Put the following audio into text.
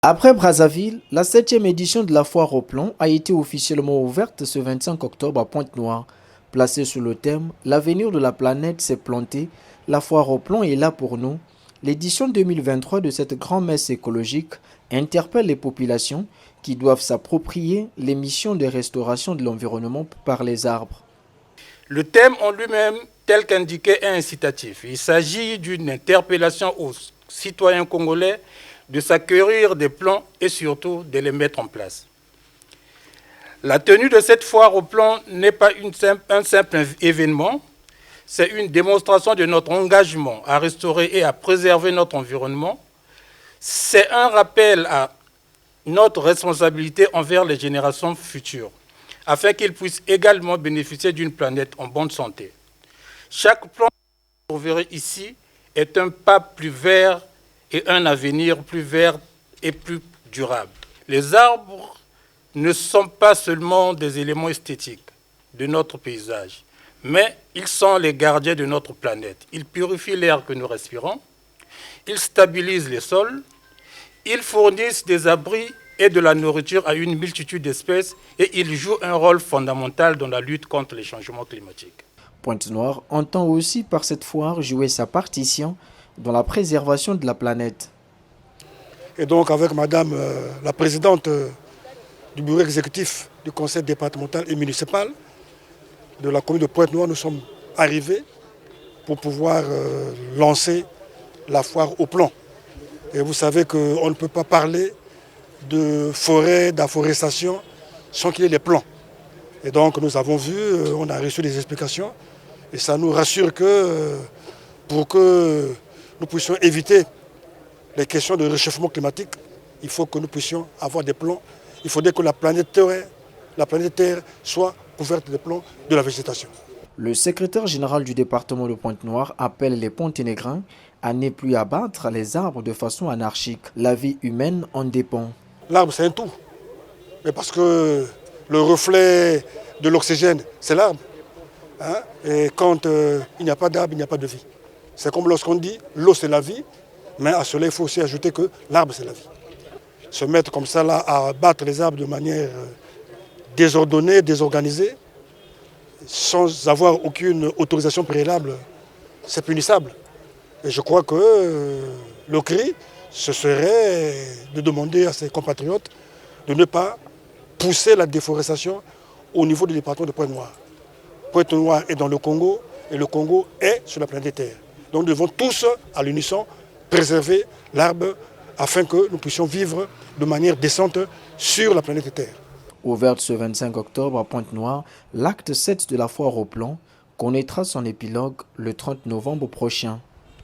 Après Brazzaville, la 7e édition de la foire au plomb a été officiellement ouverte ce 25 octobre à Pointe-Noire. Placée sous le thème « L'avenir de la planète s'est planté, la foire au plomb est là pour nous », l'édition 2023 de cette grand-messe écologique interpelle les populations qui doivent s'approprier les missions de restauration de l'environnement par les arbres. Le thème en lui-même, tel qu'indiqué, est incitatif. Il s'agit d'une interpellation aux citoyens congolais de s'acquérir des plans et surtout de les mettre en place. La tenue de cette foire au plomb n'est pas un simple événement, c'est une démonstration de notre engagement à restaurer et à préserver notre environnement. C'est un rappel à notre responsabilité envers les générations futures, afin qu'ils puissent également bénéficier d'une planète en bonne santé. Chaque plan que vous verrez ici est un pas plus vert et un avenir plus vert et plus durable. Les arbres ne sont pas seulement des éléments esthétiques de notre paysage, mais ils sont les gardiens de notre planète. Ils purifient l'air que nous respirons, ils stabilisent les sols, ils fournissent des abris et de la nourriture à une multitude d'espèces et ils jouent un rôle fondamental dans la lutte contre les changements climatiques. Pointe-Noire entend aussi par cette foire jouer sa partition dans la préservation de la planète. Et donc avec Madame la présidente du bureau exécutif du conseil départemental et municipal de la commune de Pointe-Noire, nous sommes arrivés pour pouvoir lancer la foire au plomb. Et vous savez qu'on ne peut pas parler de forêt, d'afforestation sans qu'il y ait les plans. Et donc nous avons vu, on a reçu des explications et ça nous rassure que pour que nous puissions éviter les questions de réchauffement climatique, il faut que nous puissions avoir des plans. Il faudrait que la planète Terre soit couverte de plans de la végétation. Le secrétaire général du département de Pointe-Noire appelle les Ponténégrins à ne plus abattre les arbres de façon anarchique. La vie humaine en dépend. L'arbre, c'est un tout. Mais parce que le reflet de l'oxygène, c'est l'arbre. Hein? Et quand il n'y a pas d'arbre, il n'y a pas de vie. C'est comme lorsqu'on dit l'eau, c'est la vie. Mais à cela, il faut aussi ajouter que l'arbre, c'est la vie. Se mettre comme ça là à abattre les arbres de manière désordonnée, désorganisée, sans avoir aucune autorisation préalable, c'est punissable. Et je crois que le cri, ce serait de demander à ses compatriotes de ne pas pousser la déforestation au niveau du département de Pointe-Noire. Pointe-Noire est dans le Congo et le Congo est sur la planète Terre. Donc nous devons tous, à l'unisson, préserver l'arbre afin que nous puissions vivre de manière décente sur la planète Terre. Ouverte ce 25 octobre à Pointe-Noire, l'acte 7 de la foire au plomb connaîtra son épilogue le 30 novembre prochain.